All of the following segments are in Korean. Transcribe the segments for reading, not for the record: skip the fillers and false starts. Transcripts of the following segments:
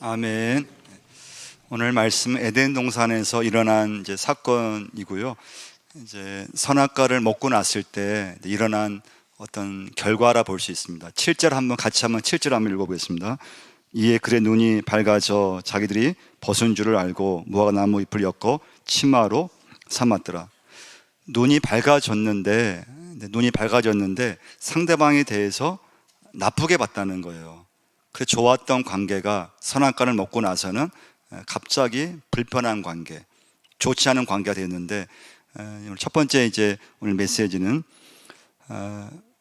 아멘. 오늘 말씀 에덴 동산에서 일어난 이제 사건이고요. 이제 선악과를 먹고 났을 때 일어난 어떤 결과라 볼 수 있습니다. 7절 같이 한번 7절 한번 읽어보겠습니다. 이에 그의 눈이 밝아져 자기들이 벗은 줄을 알고 무화과 나무 잎을 엮어 치마로 삼았더라. 눈이 밝아졌는데 상대방에 대해서 나쁘게 봤다는 거예요. 그 좋았던 관계가 선악과를 먹고 나서는 갑자기 불편한 관계, 좋지 않은 관계가 되었는데, 첫 번째 이제 오늘 메시지는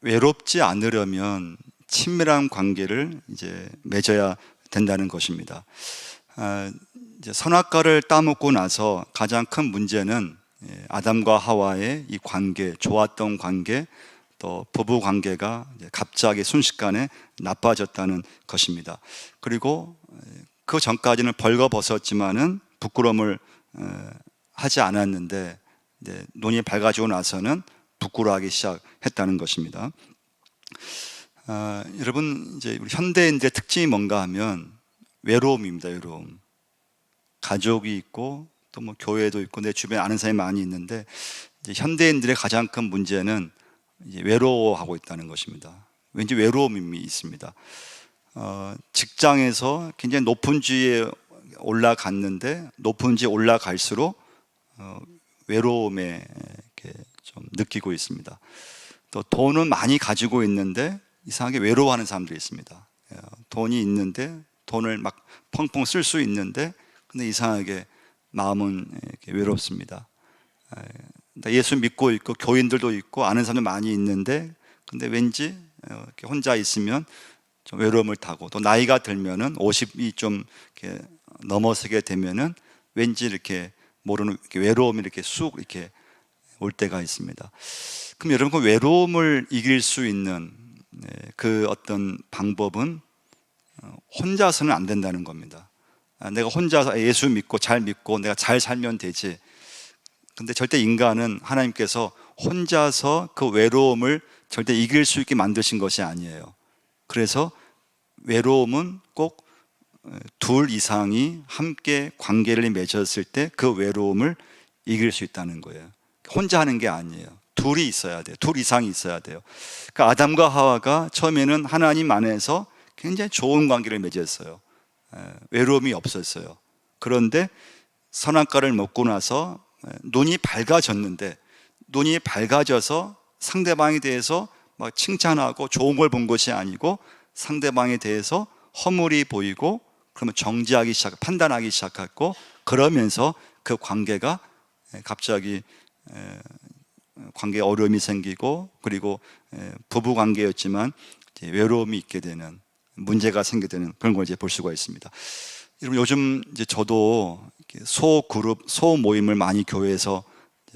외롭지 않으려면 친밀한 관계를 이제 맺어야 된다는 것입니다. 이제 선악과를 따먹고 나서 가장 큰 문제는 아담과 하와의 이 관계, 좋았던 관계, 또 부부 관계가 갑자기 순식간에 나빠졌다는 것입니다. 그리고 그 전까지는 벌거벗었지만은 부끄러움을 하지 않았는데 눈이 밝아지고 나서는 부끄러워하기 시작했다는 것입니다. 여러분, 이제 우리 현대인들의 특징이 뭔가 하면 외로움입니다. 외로움. 가족이 있고 또 뭐 교회도 있고 내 주변에 아는 사람이 많이 있는데, 이제 현대인들의 가장 큰 문제는 이제 외로워하고 있다는 것입니다. 왠지 외로움이 있습니다. 직장에서 굉장히 높은 지위에 올라갔는데 높은 지에 올라갈수록 외로움에 이렇게 좀 느끼고 있습니다. 또 돈은 많이 가지고 있는데 이상하게 외로워하는 사람들이 있습니다. 돈이 있는데 돈을 막 펑펑 쓸 수 있는데 근데 이상하게 마음은 이렇게 외롭습니다. 예수 믿고 있고 교인들도 있고 아는 사람도 많이 있는데 근데 왠지 이렇게 혼자 있으면 좀 외로움을 타고, 또 나이가 들면은 50이 좀 이렇게 넘어서게 되면은 왠지 이렇게 모르는 이렇게 외로움이 이렇게 쑥 이렇게 올 때가 있습니다. 그럼 여러분, 그 외로움을 이길 수 있는 그 어떤 방법은 혼자서는 안 된다는 겁니다. 내가 혼자서 예수 믿고 잘 믿고 내가 잘 살면 되지. 근데 절대 인간은 하나님께서 혼자서 그 외로움을 절대 이길 수 있게 만드신 것이 아니에요. 그래서 외로움은 꼭 둘 이상이 함께 관계를 맺었을 때 그 외로움을 이길 수 있다는 거예요. 혼자 하는 게 아니에요. 둘이 있어야 돼요. 둘 이상이 있어야 돼요. 그러니까 아담과 하와가 처음에는 하나님 안에서 굉장히 좋은 관계를 맺었어요. 외로움이 없었어요. 그런데 선악과를 먹고 나서 눈이 밝아졌는데, 눈이 밝아져서 상대방에 대해서 막 칭찬하고 좋은 걸 본 것이 아니고 상대방에 대해서 허물이 보이고 그러면 정지하기 시작, 판단하기 시작했고, 그러면서 그 관계가 갑자기 관계에 어려움이 생기고, 그리고 부부 관계였지만 외로움이 있게 되는, 문제가 생기게 되는 그런 걸 이제 볼 수가 있습니다. 여러분, 요즘 이제 저도 소그룹, 소모임을 많이 교회에서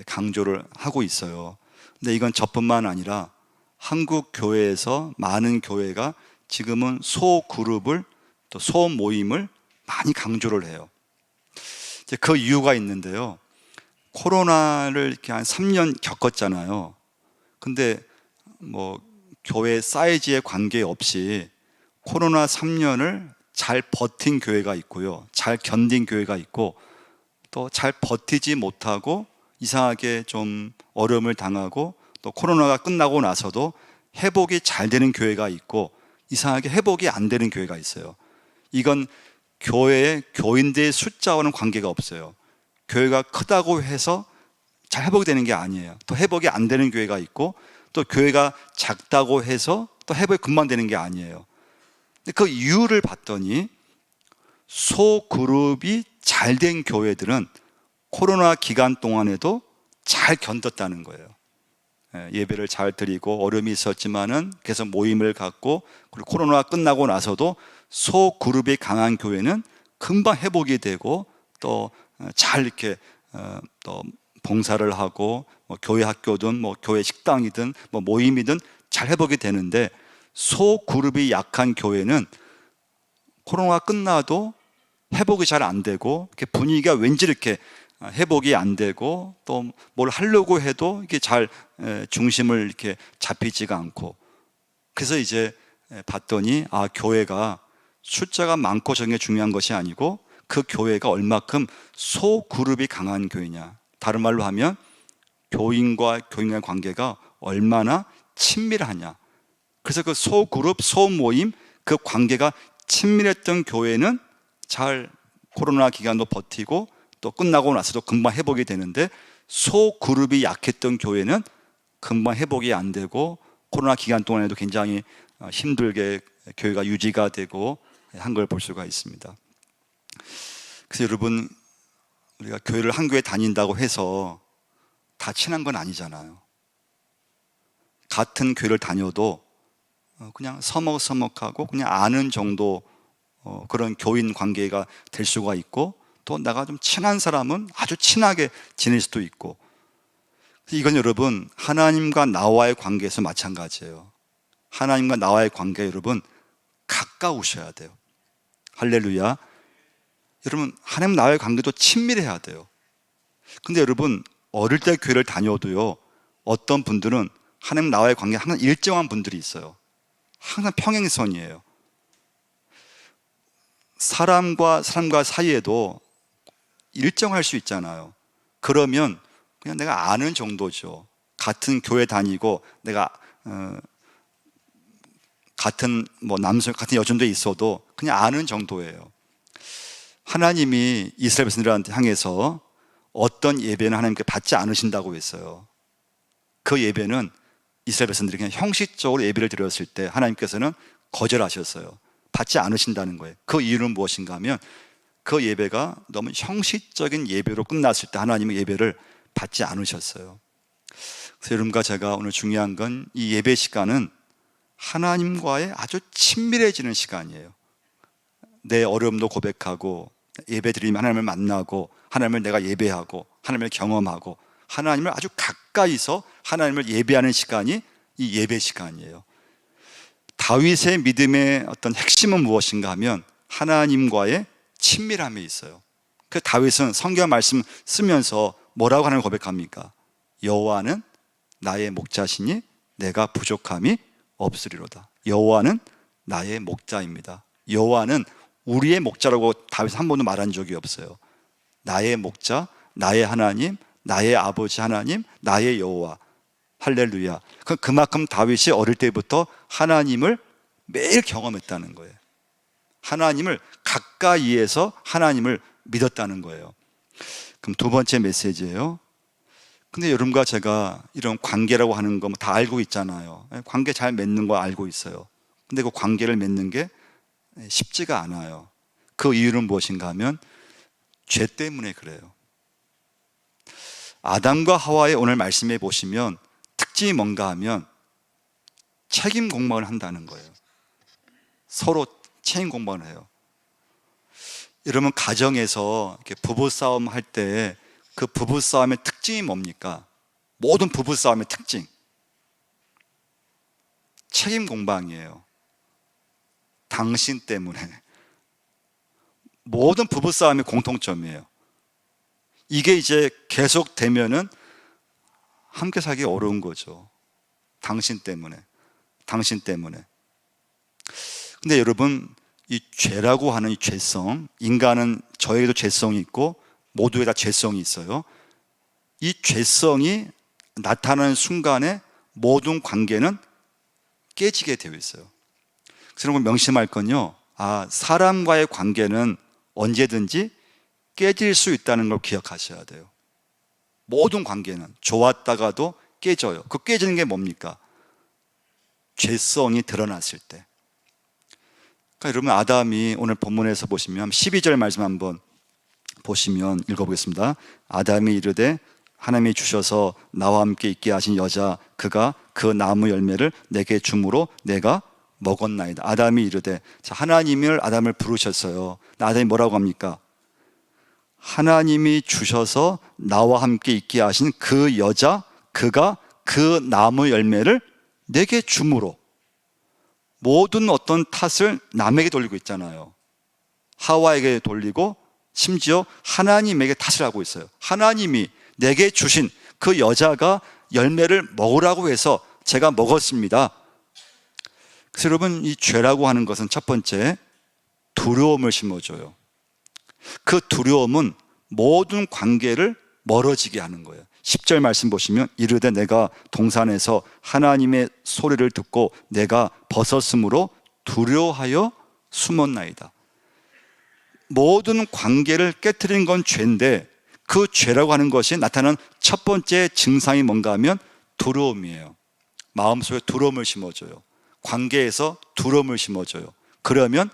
강조를 하고 있어요. 근데 이건 저뿐만 아니라 한국 교회에서 많은 교회가 지금은 소그룹을, 또 소모임을 많이 강조를 해요. 이제 그 이유가 있는데요. 코로나를 이렇게 한 3년 겪었잖아요. 근데 뭐 교회 사이즈에 관계없이 코로나 3년을 잘 버틴 교회가 있고요, 잘 견딘 교회가 있고, 또 잘 버티지 못하고 이상하게 좀 어려움을 당하고, 또 코로나가 끝나고 나서도 회복이 잘 되는 교회가 있고, 이상하게 회복이 안 되는 교회가 있어요. 이건 교회의 교인들의 숫자와는 관계가 없어요. 교회가 크다고 해서 잘 회복이 되는 게 아니에요. 또 회복이 안 되는 교회가 있고, 또 교회가 작다고 해서 또 회복이 금방 되는 게 아니에요. 그 이유를 봤더니 소그룹이 잘 된 교회들은 코로나 기간 동안에도 잘 견뎠다는 거예요. 예배를 잘 드리고 어려움이 있었지만은 계속 모임을 갖고, 그리고 코로나가 끝나고 나서도 소그룹이 강한 교회는 금방 회복이 되고, 또 잘 이렇게 또 봉사를 하고, 뭐 교회 학교든 뭐 교회 식당이든 뭐 모임이든 잘 회복이 되는데, 소그룹이 약한 교회는 코로나가 끝나도 회복이 잘 안 되고, 이렇게 분위기가 왠지 이렇게 회복이 안 되고, 또 뭘 하려고 해도 이게 잘 중심을 이렇게 잡히지가 않고, 그래서 이제 봤더니 교회가 숫자가 많고 적은 게 중요한 것이 아니고 그 교회가 얼마큼 소그룹이 강한 교회냐, 다른 말로 하면 교인과 교인과의 관계가 얼마나 친밀하냐. 그래서 그 소그룹, 소모임, 그 관계가 친밀했던 교회는 잘 코로나 기간도 버티고 또 끝나고 나서도 금방 회복이 되는데, 소그룹이 약했던 교회는 금방 회복이 안 되고 코로나 기간 동안에도 굉장히 힘들게 교회가 유지가 되고 한 걸 볼 수가 있습니다. 그래서 여러분, 우리가 교회를 한 교회 다닌다고 해서 다 친한 건 아니잖아요. 같은 교회를 다녀도 그냥 서먹서먹하고 그냥 아는 정도 그런 교인 관계가 될 수가 있고, 또 내가 좀 친한 사람은 아주 친하게 지낼 수도 있고, 이건 여러분 하나님과 나와의 관계에서 마찬가지예요. 하나님과 나와의 관계, 여러분 가까우셔야 돼요. 할렐루야. 여러분 하나님 나와의 관계도 친밀해야 돼요. 근데 여러분 어릴 때 교회를 다녀도요, 어떤 분들은 하나님 나와의 관계가 항상 일정한 분들이 있어요. 항상 평행선이에요. 사람과 사람과 사이에도 일정할 수 있잖아요. 그러면 그냥 내가 아는 정도죠. 같은 교회 다니고 내가 같은 남성, 같은 여전도에 있어도 그냥 아는 정도예요. 하나님이 이스라엘 백성들한테 향해서 어떤 예배는 하나님께 받지 않으신다고 했어요. 그 예배는 이스라엘 백성들이 그냥 형식적으로 예배를 드렸을 때 하나님께서는 거절하셨어요. 받지 않으신다는 거예요. 그 이유는 무엇인가 하면 그 예배가 너무 형식적인 예배로 끝났을 때 하나님은 예배를 받지 않으셨어요. 그래서 여러분과 제가 오늘 중요한 건 이 예배 시간은 하나님과의 아주 친밀해지는 시간이에요. 내 어려움도 고백하고 예배 드리면 하나님을 만나고 하나님을 내가 예배하고 하나님을 경험하고 하나님을 아주 가까이서 하나님을 예배하는 시간이 이 예배 시간이에요. 다윗의 믿음의 어떤 핵심은 무엇인가 하면 하나님과의 친밀함에 있어요. 그 다윗은 성경 말씀 쓰면서 뭐라고 하나님을 고백합니까? 여호와는 나의 목자시니 내가 부족함이 없으리로다. 여호와는 나의 목자입니다. 여호와는 우리의 목자라고 다윗은 한 번도 말한 적이 없어요. 나의 목자, 나의 하나님, 나의 아버지 하나님, 나의 여호와. 할렐루야. 그만큼 다윗이 어릴 때부터 하나님을 매일 경험했다는 거예요. 하나님을 가까이에서 하나님을 믿었다는 거예요. 그럼 두 번째 메시지예요. 근데 여러분과 제가 이런 관계라고 하는 거 다 알고 있잖아요. 관계 잘 맺는 거 알고 있어요. 근데 그 관계를 맺는 게 쉽지가 않아요. 그 이유는 무엇인가 하면 죄 때문에 그래요. 아담과 하와의 오늘 말씀해 보시면 특징이 뭔가 하면 책임 공방을 한다는 거예요. 서로 책임 공방을 해요. 여러분 가정에서 이렇게 부부싸움 할 때 그 부부싸움의 특징이 뭡니까? 모든 부부싸움의 특징, 책임 공방이에요. 당신 때문에. 모든 부부싸움의 공통점이에요. 이게 이제 계속 되면은 함께 살기 어려운 거죠. 당신 때문에, 당신 때문에. 근데 여러분, 이 죄라고 하는 이 죄성, 인간은 저에게도 죄성이 있고 모두에 다 죄성이 있어요. 이 죄성이 나타나는 순간에 모든 관계는 깨지게 되어 있어요. 그래서 여러분 명심할 건요, 사람과의 관계는 언제든지 깨질 수 있다는 걸 기억하셔야 돼요. 모든 관계는 좋았다가도 깨져요. 그 깨지는 게 뭡니까? 죄성이 드러났을 때. 그러니까 여러분 아담이 오늘 본문에서 보시면 12절 말씀 한번 보시면 읽어보겠습니다. 아담이 이르되 하나님이 주셔서 나와 함께 있게 하신 여자 그가 그 나무 열매를 내게 주므로 내가 먹었나이다. 아담이 이르되, 자, 하나님을 아담을 부르셨어요. 아담이 뭐라고 합니까? 하나님이 주셔서 나와 함께 있게 하신 그 여자 그가 그 나무 열매를 내게 주므로. 모든 어떤 탓을 남에게 돌리고 있잖아요. 하와에게 돌리고 심지어 하나님에게 탓을 하고 있어요. 하나님이 내게 주신 그 여자가 열매를 먹으라고 해서 제가 먹었습니다. 그래서 여러분 이 죄라고 하는 것은 첫 번째 두려움을 심어줘요. 그 두려움은 모든 관계를 멀어지게 하는 거예요. 10절 말씀 보시면 이르되 내가 동산에서 하나님의 소리를 듣고 내가 벗었으므로 두려워하여 숨었나이다. 모든 관계를 깨트린 건 죄인데 그 죄라고 하는 것이 나타나는 첫 번째 증상이 뭔가 하면 두려움이에요. 마음속에 두려움을 심어줘요. 관계에서 두려움을 심어줘요. 그러면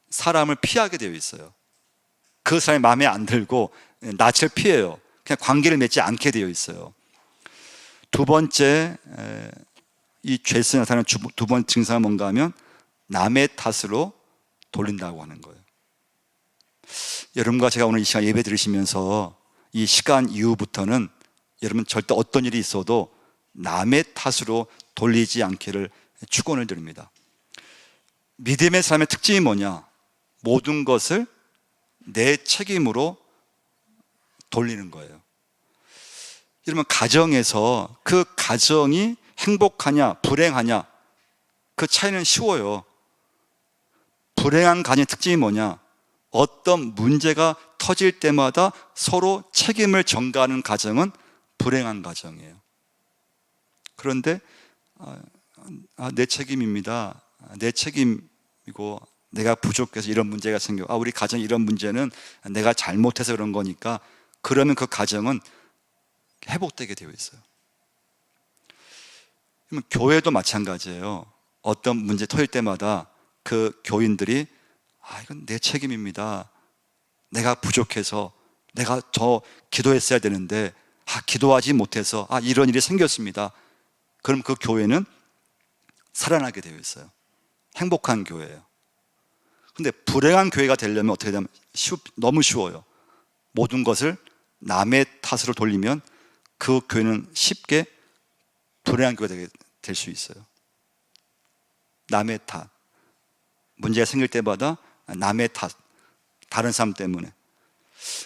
사람을 피하게 되어 있어요. 그 사람이 마음에 안 들고 낯을 피해요. 그냥 관계를 맺지 않게 되어 있어요. 두 번째, 이 죄에서 나타나는 두 번째 증상은 뭔가 하면 남의 탓으로 돌린다고 하는 거예요. 여러분과 제가 오늘 이 시간 예배 드리시면서 이 시간 이후부터는 여러분 절대 어떤 일이 있어도 남의 탓으로 돌리지 않기를 축원을 드립니다. 믿음의 삶의 특징이 뭐냐? 모든 것을 내 책임으로 돌리는 거예요. 여러분, 가정에서 그 가정이 행복하냐 불행하냐 그 차이는 쉬워요. 불행한 가정의 특징이 뭐냐? 어떤 문제가 터질 때마다 서로 책임을 전가하는 가정은 불행한 가정이에요. 그런데 내 책임입니다. 내 책임이고 내가 부족해서 이런 문제가 생겨. 우리 가정에 이런 문제는 내가 잘못해서 그런 거니까. 그러면 그 가정은 회복되게 되어 있어요. 교회도 마찬가지예요. 어떤 문제 터질 때마다 그 교인들이 이건 내 책임입니다. 내가 부족해서 내가 더 기도했어야 되는데 기도하지 못해서 이런 일이 생겼습니다. 그럼 그 교회는 살아나게 되어 있어요. 행복한 교회예요. 근데 불행한 교회가 되려면 어떻게 되냐면 너무 쉬워요. 모든 것을 남의 탓으로 돌리면 그 교회는 쉽게 불행한 교회가 될 수 있어요. 남의 탓. 문제가 생길 때마다 남의 탓. 다른 사람 때문에.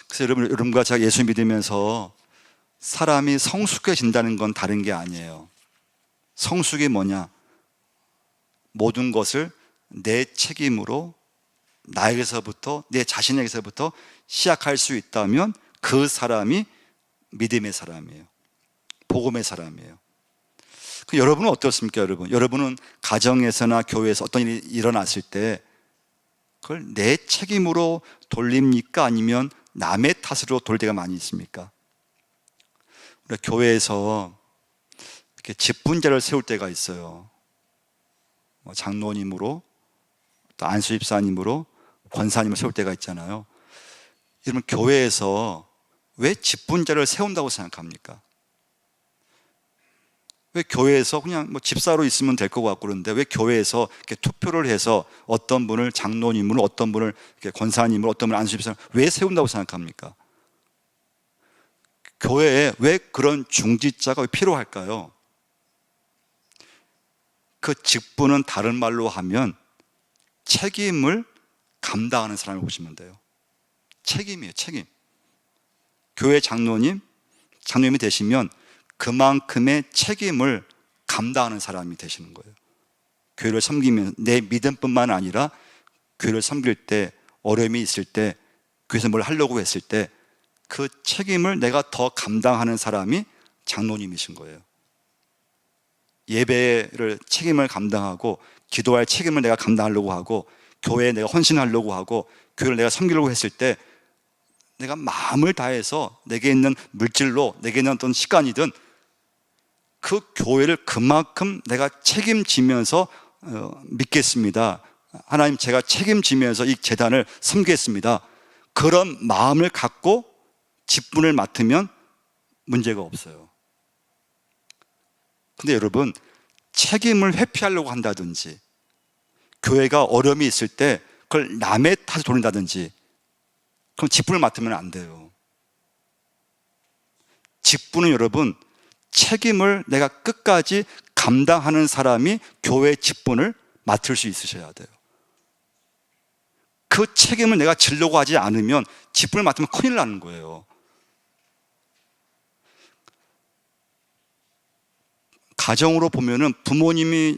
그래서 여러분과 제가 예수 믿으면서 사람이 성숙해진다는 건 다른 게 아니에요. 성숙이 뭐냐? 모든 것을 내 책임으로 나에게서부터, 내 자신에게서부터 시작할 수 있다면 그 사람이 믿음의 사람이에요. 복음의 사람이에요. 여러분은 어떻습니까? 여러분은 가정에서나 교회에서 어떤 일이 일어났을 때 그걸 내 책임으로 돌립니까? 아니면 남의 탓으로 돌 때가 많이 있습니까? 우리 교회에서 이렇게 직분자를 세울 때가 있어요. 장로님으로, 또 안수집사님으로, 권사님을 세울 때가 있잖아요. 여러분, 교회에서 왜 직분자를 세운다고 생각합니까? 왜 교회에서 그냥 집사로 있으면 될 것 같고 그런데 왜 교회에서 이렇게 투표를 해서 어떤 분을 장로님으로, 어떤 분을 권사님으로, 어떤 분을 안수집사로 왜 세운다고 생각합니까? 교회에 왜 그런 중직자가 필요할까요? 그 직분은 다른 말로 하면 책임을 감당하는 사람을 보시면 돼요. 책임이에요, 책임. 교회 장로님이 되시면 그만큼의 책임을 감당하는 사람이 되시는 거예요. 교회를 섬기면 내 믿음뿐만 아니라 교회를 섬길 때, 어려움이 있을 때, 교회에서 뭘 하려고 했을 때 그 책임을 내가 더 감당하는 사람이 장로님이신 거예요. 예배를 책임을 감당하고 기도할 책임을 내가 감당하려고 하고 교회에 내가 헌신하려고 하고 교회를 내가 섬기려고 했을 때 내가 마음을 다해서 내게 있는 물질로, 내게 있는 어떤 시간이든 그 교회를 그만큼 내가 책임지면서 믿겠습니다. 하나님, 제가 책임지면서 이 재단을 섬기겠습니다. 그런 마음을 갖고 직분을 맡으면 문제가 없어요. 근데 여러분, 책임을 회피하려고 한다든지 교회가 어려움이 있을 때 그걸 남의 탓에 돌린다든지 그럼 직분을 맡으면 안 돼요. 직분은 여러분, 책임을 내가 끝까지 감당하는 사람이 교회의 직분을 맡을 수 있으셔야 돼요. 그 책임을 내가 지려고 하지 않으면 직분을 맡으면 큰일 나는 거예요. 가정으로 보면은 부모님이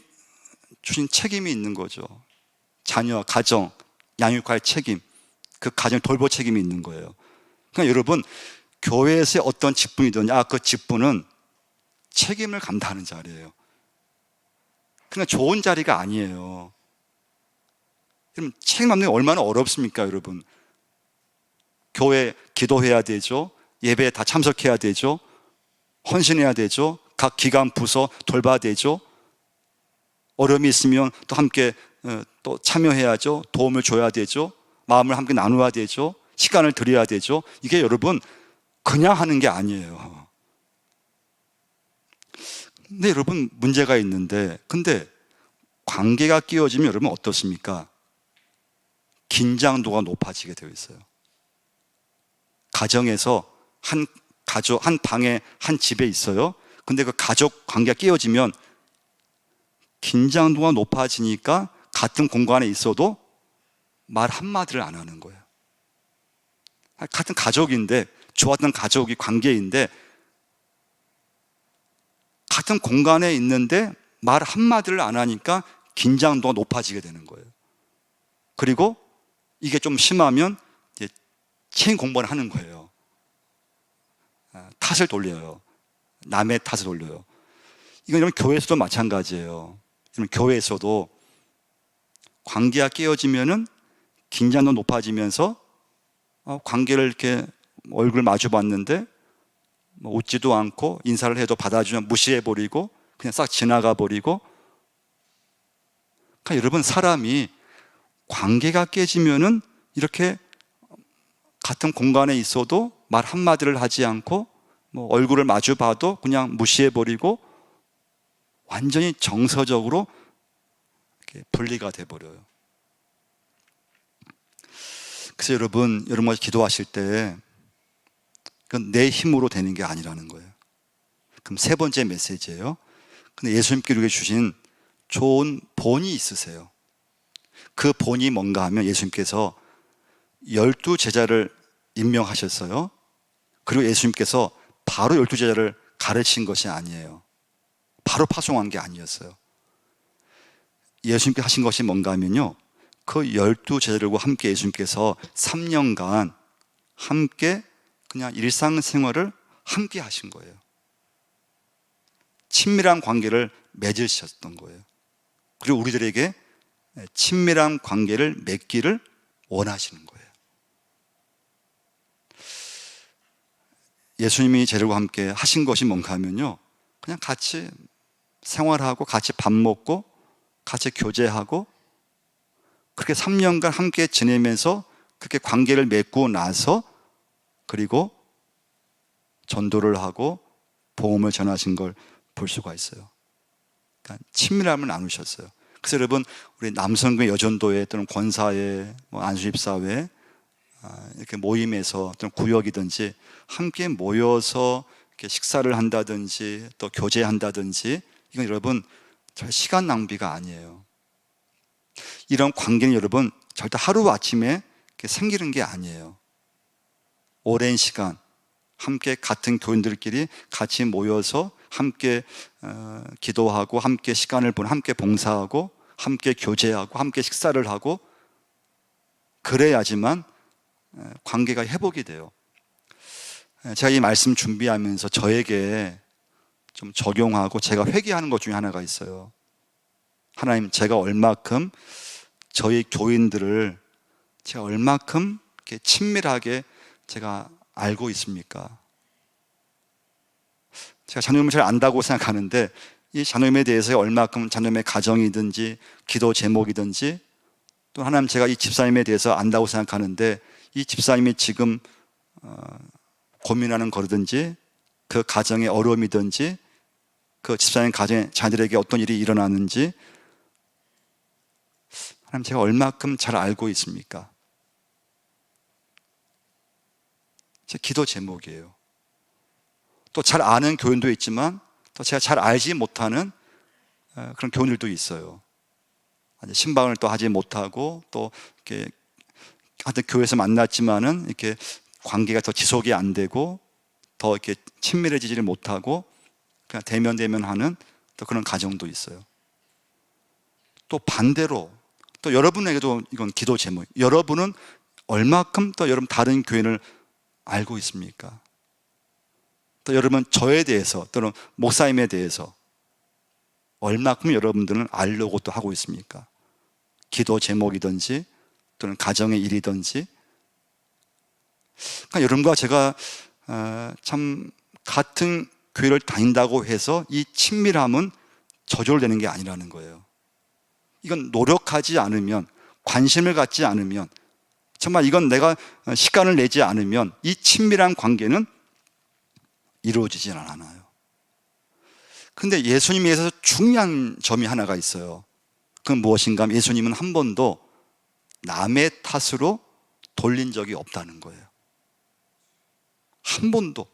주신 책임이 있는 거죠. 자녀, 가정, 양육할 책임, 그 가정을 돌볼 책임이 있는 거예요. 그러니까 여러분, 교회에서의 어떤 직분이든 그 직분은 책임을 감당하는 자리예요. 그러니까 좋은 자리가 아니에요. 여러분, 책임 감당이 얼마나 어렵습니까, 여러분? 교회 기도해야 되죠. 예배에 다 참석해야 되죠. 헌신해야 되죠. 각 기관 부서 돌봐야 되죠. 어려움이 있으면 또 함께 또 참여해야죠. 도움을 줘야 되죠. 마음을 함께 나누어야 되죠. 시간을 드려야 되죠. 이게 여러분 그냥 하는 게 아니에요. 근데 여러분 문제가 있는데, 근데 관계가 끼어지면 여러분 어떻습니까? 긴장도가 높아지게 되어 있어요. 가정에서 한 가족, 한 방에, 한 집에 있어요. 근데 그 가족 관계가 끼어지면 긴장도가 높아지니까 같은 공간에 있어도 말 한마디를 안 하는 거예요. 같은 가족인데, 좋았던 가족이 관계인데, 같은 공간에 있는데 말 한마디를 안 하니까 긴장도가 높아지게 되는 거예요. 그리고 이게 좀 심하면 이제 체인 공부를 하는 거예요. 탓을 돌려요. 남의 탓을 돌려요. 이건 여러분 교회에서도 마찬가지예요. 여러분 교회에서도 관계가 깨어지면은 긴장도 높아지면서 관계를 이렇게 얼굴 마주 봤는데 웃지도 않고 인사를 해도 받아주면 무시해버리고 그냥 싹 지나가 버리고. 그러니까 여러분 사람이 관계가 깨지면은 이렇게 같은 공간에 있어도 말 한마디를 하지 않고 얼굴을 마주 봐도 그냥 무시해버리고 완전히 정서적으로 이렇게 분리가 돼버려요. 그래서 여러분 같이 기도하실 때 그건 내 힘으로 되는 게 아니라는 거예요. 그럼 세 번째 메시지예요. 근데 예수님께서 우리에게 주신 좋은 본이 있으세요. 그 본이 뭔가 하면 예수님께서 12제자를 임명하셨어요. 그리고 예수님께서 바로 12제자를 가르친 것이 아니에요. 바로 파송한 게 아니었어요. 예수님께서 하신 것이 뭔가 하면요, 그 12제자들과 함께 예수님께서 3년간 함께 그냥 일상생활을 함께 하신 거예요. 친밀한 관계를 맺으셨던 거예요. 그리고 우리들에게 친밀한 관계를 맺기를 원하시는 거예요. 예수님이 저들과 함께 하신 것이 뭔가 하면요, 그냥 같이 생활하고 같이 밥 먹고 같이 교제하고 그렇게 3년간 함께 지내면서 그렇게 관계를 맺고 나서 그리고 전도를 하고 복음을 전하신 걸 볼 수가 있어요. 그러니까 친밀함을 나누셨어요. 그래서 여러분 우리 남성교회 여전도회 또는 권사회, 안수집사회 이렇게 모임에서 또는 구역이든지 함께 모여서 이렇게 식사를 한다든지 또 교제한다든지 이건 여러분 절 시간 낭비가 아니에요. 이런 관계는 여러분 절대 하루아침에 생기는 게 아니에요. 오랜 시간 함께 같은 교인들끼리 같이 모여서 함께 기도하고 함께 시간을 보내고 함께 봉사하고 함께 교제하고 함께 식사를 하고 그래야지만 관계가 회복이 돼요. 제가 이 말씀 준비하면서 저에게 좀 적용하고 제가 회개하는 것 중에 하나가 있어요. 하나님, 제가 얼마큼 저희 교인들을 제가 얼마큼 이렇게 친밀하게 제가 알고 있습니까? 제가 자녀님을 잘 안다고 생각하는데 이 자녀님에 대해서 얼마큼 자녀님의 가정이든지 기도 제목이든지 또 하나님, 제가 이 집사님에 대해서 안다고 생각하는데 이 집사님이 지금 고민하는 거든지 그 가정의 어려움이든지 그 집사님 가정의 자녀들에게 어떤 일이 일어나는지 하나님, 제가 얼마큼 잘 알고 있습니까? 제 기도 제목이에요. 또 잘 아는 교인도 있지만 또 제가 잘 알지 못하는 그런 교인들도 있어요. 신방을 또 하지 못하고 또 이렇게 하여튼 교회에서 만났지만은 이렇게 관계가 더 지속이 안 되고 더 이렇게 친밀해지지를 못하고 그냥 대면하는 또 그런 가정도 있어요. 또 반대로 또 여러분에게도 이건 기도 제목. 여러분은 얼마큼 또 여러분 다른 교인을 알고 있습니까? 또 여러분 저에 대해서 또는 목사님에 대해서 얼마큼 여러분들은 알려고 또 하고 있습니까? 기도 제목이든지 또는 가정의 일이든지. 그러니까 여러분과 제가 참 같은 교회를 다닌다고 해서 이 친밀함은 저절되는 게 아니라는 거예요. 이건 노력하지 않으면, 관심을 갖지 않으면, 정말 이건 내가 시간을 내지 않으면 이 친밀한 관계는 이루어지지 않아요. 근데 예수님에 의해서 중요한 점이 하나가 있어요. 그건 무엇인가 하면 예수님은 한 번도 남의 탓으로 돌린 적이 없다는 거예요. 한 번도.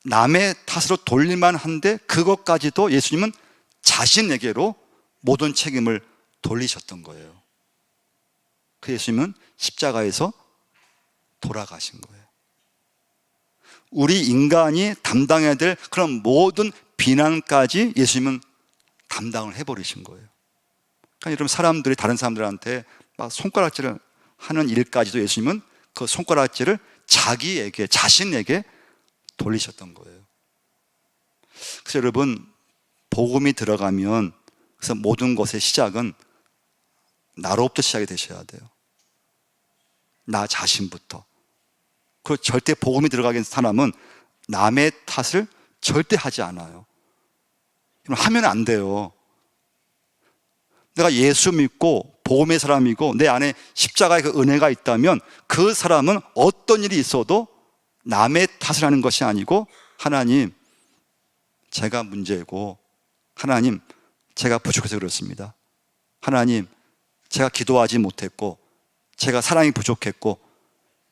남의 탓으로 돌릴만 한데 그것까지도 예수님은 자신에게로 모든 책임을 돌리셨던 거예요. 그 예수님은 십자가에서 돌아가신 거예요. 우리 인간이 담당해야 될 그런 모든 비난까지 예수님은 담당을 해버리신 거예요. 그러니까 여러분, 사람들이 다른 사람들한테 막 손가락질을 하는 일까지도 예수님은 그 손가락질을 자기에게, 자신에게 돌리셨던 거예요. 그래서 여러분, 복음이 들어가면, 그래서 모든 것의 시작은 나로부터 시작이 되셔야 돼요. 나 자신부터. 그리고 절대 복음이 들어가는 사람은 남의 탓을 절대 하지 않아요. 하면 안 돼요. 내가 예수 믿고 복음의 사람이고 내 안에 십자가의 그 은혜가 있다면 그 사람은 어떤 일이 있어도 남의 탓을 하는 것이 아니고, 하나님, 제가 문제고, 하나님, 제가 부족해서 그렇습니다. 하나님, 제가 기도하지 못했고, 제가 사랑이 부족했고,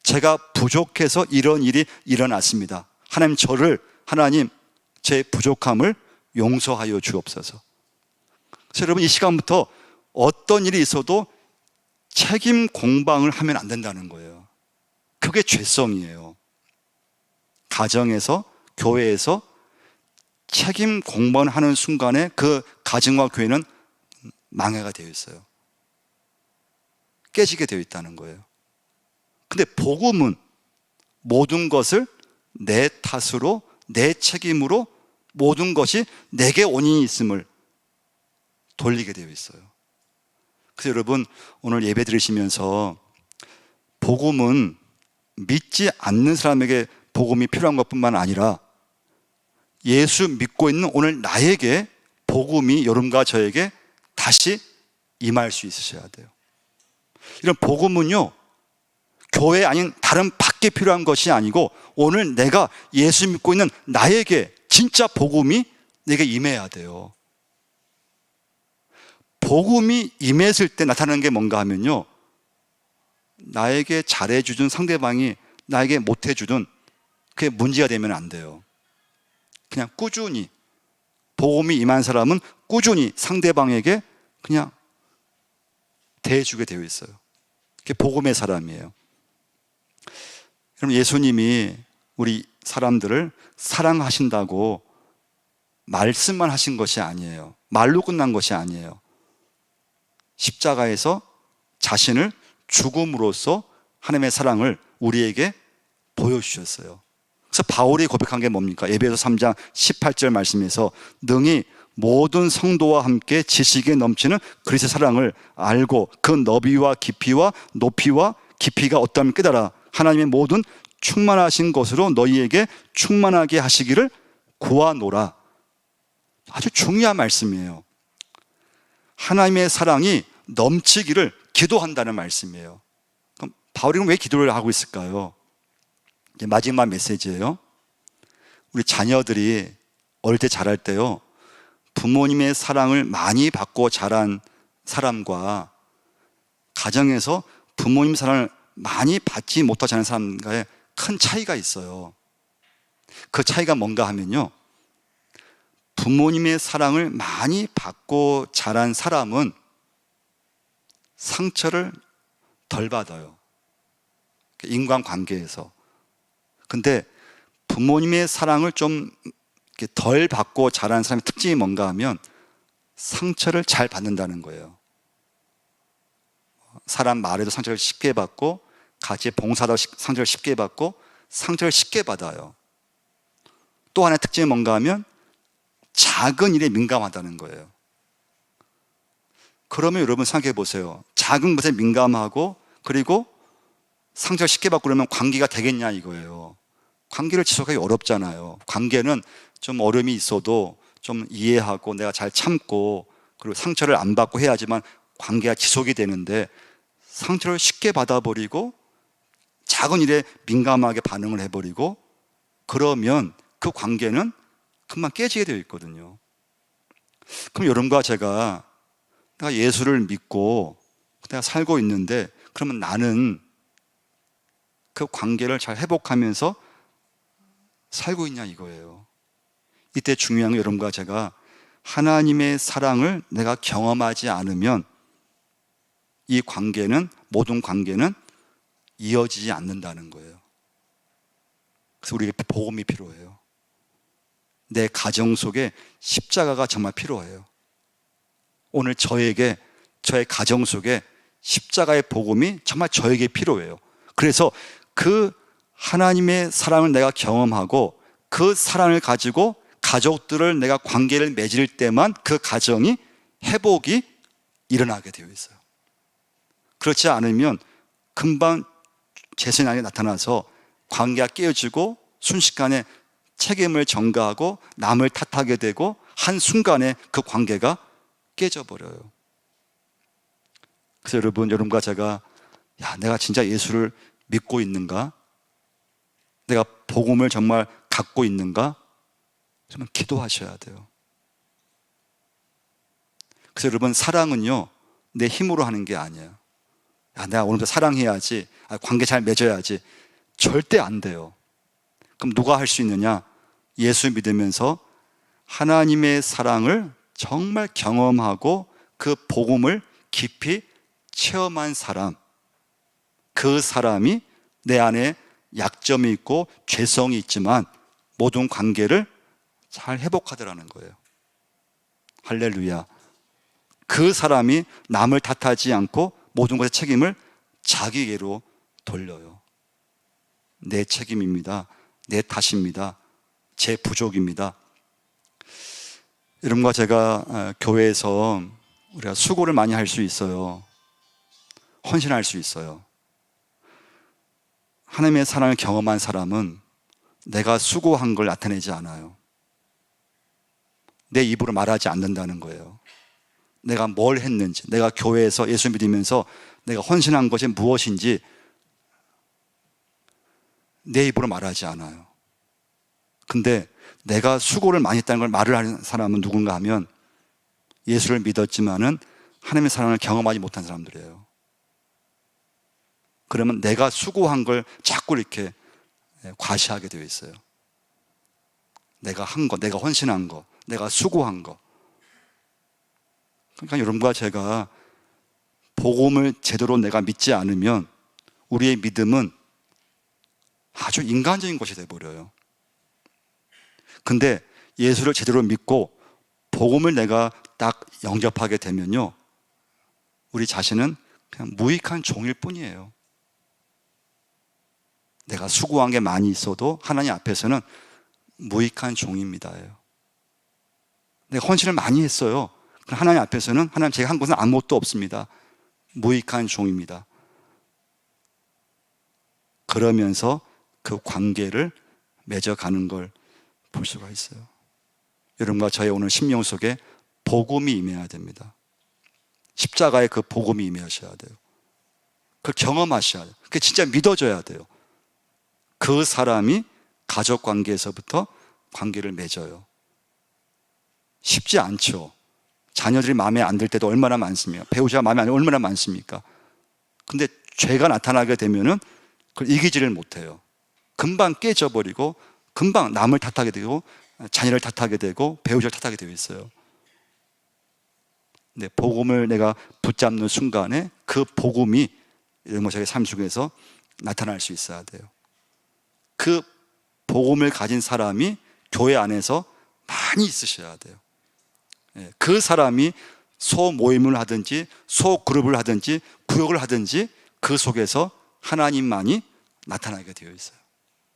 제가 부족해서 이런 일이 일어났습니다. 하나님, 하나님, 제 부족함을 용서하여 주옵소서. 그래서 여러분, 이 시간부터 어떤 일이 있어도 책임 공방을 하면 안 된다는 거예요. 그게 죄성이에요. 가정에서, 교회에서 책임 공방을 하는 순간에 그 가정과 교회는 망해가 되어 있어요. 깨지게 되어 있다는 거예요. 근데 복음은 모든 것을 내 탓으로, 내 책임으로 모든 것이 내게 원인이 있음을 돌리게 되어 있어요. 그래서 여러분, 오늘 예배 드리시면서 복음은 믿지 않는 사람에게 복음이 필요한 것뿐만 아니라 예수 믿고 있는 오늘 나에게 복음이 여러분과 저에게 다시 임할 수 있으셔야 돼요. 이런 복음은요, 교회 아닌 다른 밖에 필요한 것이 아니고 오늘 내가 예수 믿고 있는 나에게 진짜 복음이 내게 임해야 돼요. 복음이 임했을 때 나타나는 게 뭔가 하면요, 나에게 잘해주던 상대방이 나에게 못해주든 그게 문제가 되면 안 돼요. 그냥 꾸준히, 복음이 임한 사람은 꾸준히 상대방에게 그냥 대해주게 되어 있어요. 그게 복음의 사람이에요. 여러분, 예수님이 우리 사람들을 사랑하신다고 말씀만 하신 것이 아니에요. 말로 끝난 것이 아니에요. 십자가에서 자신을 죽음으로써 하나님의 사랑을 우리에게 보여주셨어요. 그래서 바울이 고백한 게 뭡니까? 에베소 3장 18절 말씀에서 능히 모든 성도와 함께 지식에 넘치는 그리스도의 사랑을 알고 그 너비와 깊이와 높이와 깊이가 어떠함을 깨달아 하나님의 모든 충만하신 것으로 너희에게 충만하게 하시기를 구하노라. 아주 중요한 말씀이에요. 하나님의 사랑이 넘치기를 기도한다는 말씀이에요. 그럼 바울이 왜 기도를 하고 있을까요? 이제 마지막 메시지예요. 우리 자녀들이 어릴 때 자랄 때요, 부모님의 사랑을 많이 받고 자란 사람과 가정에서 부모님 사랑을 많이 받지 못하고 자란 사람과의 큰 차이가 있어요. 그 차이가 뭔가 하면요, 부모님의 사랑을 많이 받고 자란 사람은 상처를 덜 받아요. 인간관계에서. 근데 부모님의 사랑을 좀 덜 받고 자란 사람의 특징이 뭔가 하면 상처를 잘 받는다는 거예요. 사람 말에도 상처를 쉽게 받고, 같이 봉사도 상처를 쉽게 받고, 상처를 쉽게 받아요. 또 하나의 특징이 뭔가 하면 작은 일에 민감하다는 거예요. 그러면 여러분 생각해 보세요. 작은 것에 민감하고 그리고 상처를 쉽게 받고 그러면 관계가 되겠냐 이거예요. 관계를 지속하기 어렵잖아요. 관계는 좀 어려움이 있어도 좀 이해하고 내가 잘 참고 그리고 상처를 안 받고 해야지만 관계가 지속이 되는데, 상처를 쉽게 받아버리고 작은 일에 민감하게 반응을 해버리고 그러면 그 관계는 금방 깨지게 되어 있거든요. 그럼 여러분과 제가 내가 예수를 믿고 내가 살고 있는데, 그러면 나는 그 관계를 잘 회복하면서 살고 있냐 이거예요. 이때 중요한 건 여러분과 제가 하나님의 사랑을 내가 경험하지 않으면 이 관계는, 모든 관계는 이어지지 않는다는 거예요. 그래서 우리에게 복음이 필요해요. 내 가정 속에 십자가가 정말 필요해요. 오늘 저에게, 저의 가정 속에 십자가의 복음이 정말 저에게 필요해요. 그래서 그 하나님의 사랑을 내가 경험하고 그 사랑을 가지고 가족들을 내가 관계를 맺을 때만 그 가정이 회복이 일어나게 되어 있어요. 그렇지 않으면 금방 재선이 나타나서 관계가 깨어지고 순식간에 책임을 전가하고 남을 탓하게 되고 한순간에 그 관계가 깨져버려요. 그래서 여러분과 제가 내가 진짜 예수를 믿고 있는가? 내가 복음을 정말 갖고 있는가? 정말 기도하셔야 돼요. 그래서 여러분, 사랑은요 내 힘으로 하는 게 아니에요. 내가 오늘도 사랑해야지, 관계 잘 맺어야지. 절대 안 돼요. 그럼 누가 할 수 있느냐? 예수 믿으면서 하나님의 사랑을 정말 경험하고 그 복음을 깊이 체험한 사람, 그 사람이 내 안에 약점이 있고 죄성이 있지만 모든 관계를 잘 회복하더라는 거예요. 할렐루야. 그 사람이 남을 탓하지 않고 모든 것의 책임을 자기에게로 돌려요. 내 책임입니다. 내 탓입니다. 제 부족입니다. 여러분과 제가 교회에서 우리가 수고를 많이 할 수 있어요. 헌신할 수 있어요. 하나님의 사랑을 경험한 사람은 내가 수고한 걸 나타내지 않아요. 내 입으로 말하지 않는다는 거예요. 내가 뭘 했는지, 내가 교회에서 예수 믿으면서 내가 헌신한 것이 무엇인지 내 입으로 말하지 않아요. 근데 내가 수고를 많이 했다는 걸 말을 하는 사람은 누군가 하면 예수를 믿었지만은 하나님의 사랑을 경험하지 못한 사람들이에요. 그러면 내가 수고한 걸 자꾸 이렇게 과시하게 되어 있어요. 내가 한 거, 내가 헌신한 거, 내가 수고한 거. 그러니까 여러분과 제가 복음을 제대로 내가 믿지 않으면 우리의 믿음은 아주 인간적인 것이 되어버려요. 근데 예수를 제대로 믿고 복음을 내가 딱 영접하게 되면요, 우리 자신은 그냥 무익한 종일 뿐이에요. 내가 수고한 게 많이 있어도 하나님 앞에서는 무익한 종입니다. 내가 헌신을 많이 했어요. 하나님 앞에서는 하나님 제가 한 것은 아무것도 없습니다. 무익한 종입니다. 그러면서 그 관계를 맺어가는 걸 볼 수가 있어요. 여러분과 저의 오늘 심령 속에 복음이 임해야 됩니다. 십자가의 그 복음이 임하셔야 돼요. 그걸 경험하셔야 돼요. 그게 진짜 믿어져야 돼요. 그 사람이 가족 관계에서부터 관계를 맺어요. 쉽지 않죠. 자녀들이 마음에 안 들 때도 얼마나 많습니까? 배우자가 마음에 안 들면 얼마나 많습니까? 근데 죄가 나타나게 되면은 그걸 이기지를 못해요. 금방 깨져버리고 금방 남을 탓하게 되고 자녀를 탓하게 되고 배우자를 탓하게 되어 있어요. 근데 복음을 내가 붙잡는 순간에 그 복음이 이런 자기 삶 속에서 나타날 수 있어야 돼요. 그 복음을 가진 사람이 교회 안에서 많이 있으셔야 돼요. 그 사람이 소모임을 하든지 소그룹을 하든지 구역을 하든지 그 속에서 하나님만이 나타나게 되어 있어요.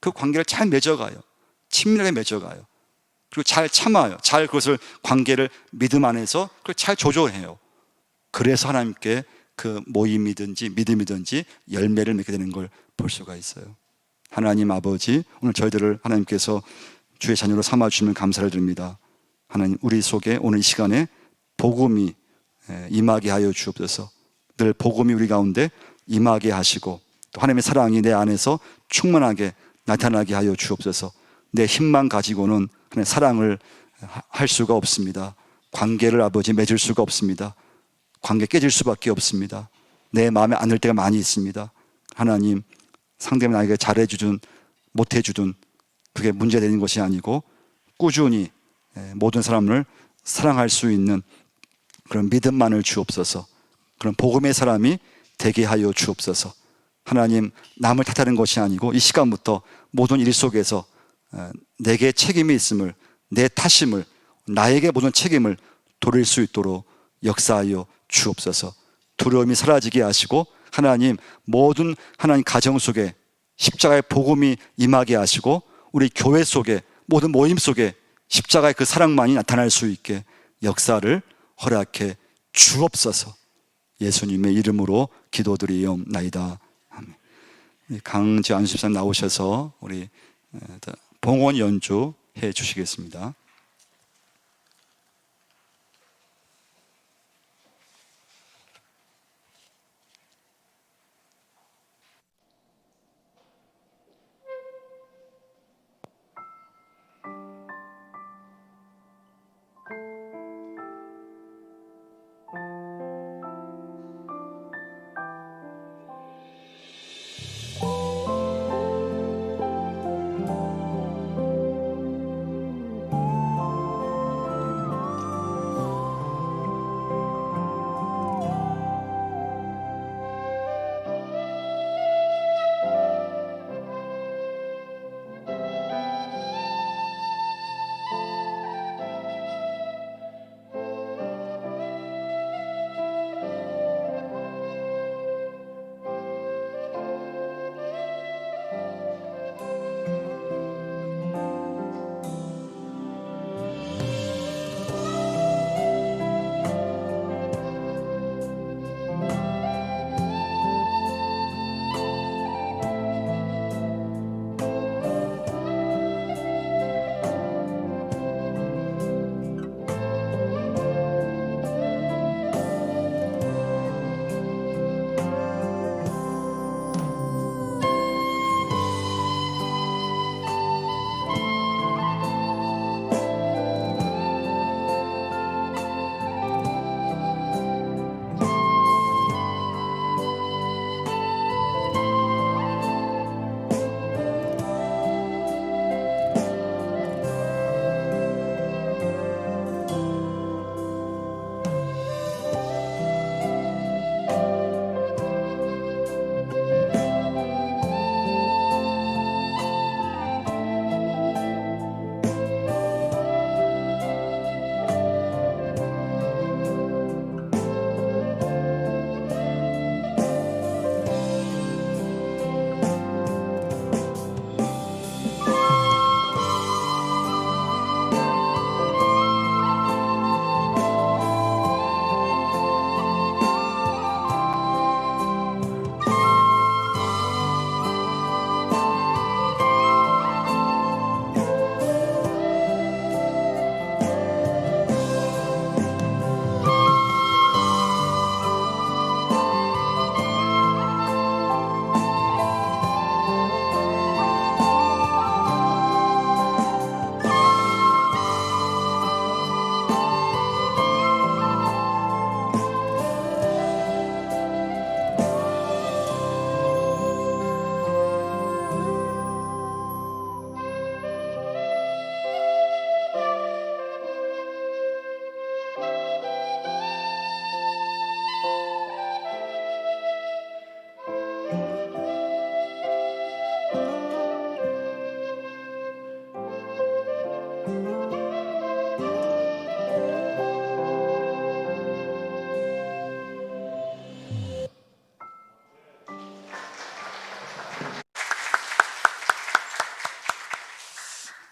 그 관계를 잘 맺어가요. 친밀하게 맺어가요. 그리고 잘 참아요. 잘 그것을 관계를 믿음 안에서 그걸 잘 조절해요. 그래서 하나님께 그 모임이든지 믿음이든지 열매를 맺게 되는 걸 볼 수가 있어요. 하나님 아버지, 오늘 저희들을 하나님께서 주의 자녀로 삼아주시면 감사를 드립니다. 하나님, 우리 속에 오늘 이 시간에 복음이 임하게 하여 주옵소서. 늘 복음이 우리 가운데 임하게 하시고 또 하나님의 사랑이 내 안에서 충만하게 나타나게 하여 주옵소서. 내 힘만 가지고는 하나님의 사랑을 할 수가 없습니다. 관계를 아버지 맺을 수가 없습니다. 관계 깨질 수밖에 없습니다. 내 마음에 안 들 때가 많이 있습니다. 하나님, 상대방이 나에게 잘해주든 못해주든 그게 문제되는 것이 아니고 꾸준히 모든 사람을 사랑할 수 있는 그런 믿음만을 주옵소서. 그런 복음의 사람이 되게 하여 주옵소서. 하나님, 남을 탓하는 것이 아니고 이 시간부터 모든 일 속에서 내게 책임이 있음을, 내 탓임을, 나에게 모든 책임을 돌릴 수 있도록 역사하여 주옵소서. 두려움이 사라지게 하시고 하나님, 모든 하나님 가정 속에 십자가의 복음이 임하게 하시고 우리 교회 속에 모든 모임 속에 십자가의 그 사랑만이 나타날 수 있게 역사를 허락해 주옵소서. 예수님의 이름으로 기도드리옵나이다. 아멘. 강지안 집사님 나오셔서 우리 봉헌 연주 해 주시겠습니다.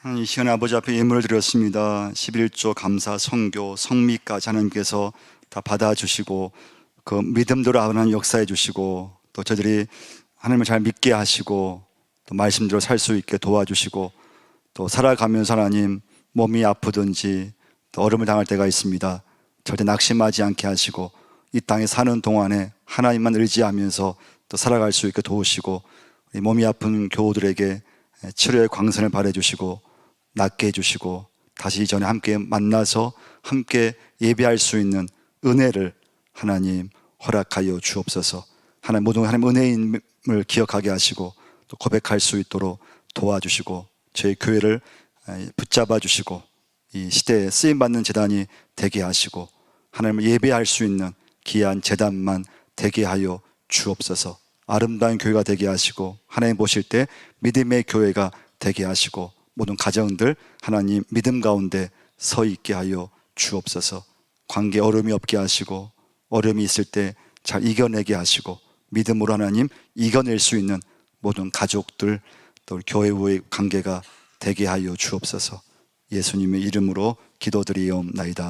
이 시간에 아버지 앞에 예물을 드렸습니다. 11조 감사, 성교, 성미까지 하나님께서 다 받아주시고 그 믿음대로 하나님 역사해 주시고 또 저들이 하나님을 잘 믿게 하시고 또 말씀대로 살 수 있게 도와주시고 또 살아가면서 하나님 몸이 아프든지 또 어려움을 당할 때가 있습니다. 절대 낙심하지 않게 하시고 이 땅에 사는 동안에 하나님만 의지하면서 또 살아갈 수 있게 도우시고 이 몸이 아픈 교우들에게 치료의 광선을 발해주시고 낫게 해주시고 다시 이전에 함께 만나서 함께 예배할 수 있는 은혜를 하나님 허락하여 주옵소서. 하나님 모든 하나님 은혜임을 기억하게 하시고 또 고백할 수 있도록 도와주시고 저희 교회를 붙잡아 주시고 이 시대에 쓰임받는 제단이 되게 하시고 하나님을 예배할 수 있는 귀한 제단만 되게 하여 주옵소서. 아름다운 교회가 되게 하시고 하나님 보실 때 믿음의 교회가 되게 하시고 모든 가정들 하나님 믿음 가운데 서 있게 하여 주옵소서. 관계 어려움이 없게 하시고 어려움이 있을 때 잘 이겨내게 하시고 믿음으로 하나님 이겨낼 수 있는 모든 가족들 또 교회와의 관계가 되게 하여 주옵소서. 예수님의 이름으로 기도드리옵나이다.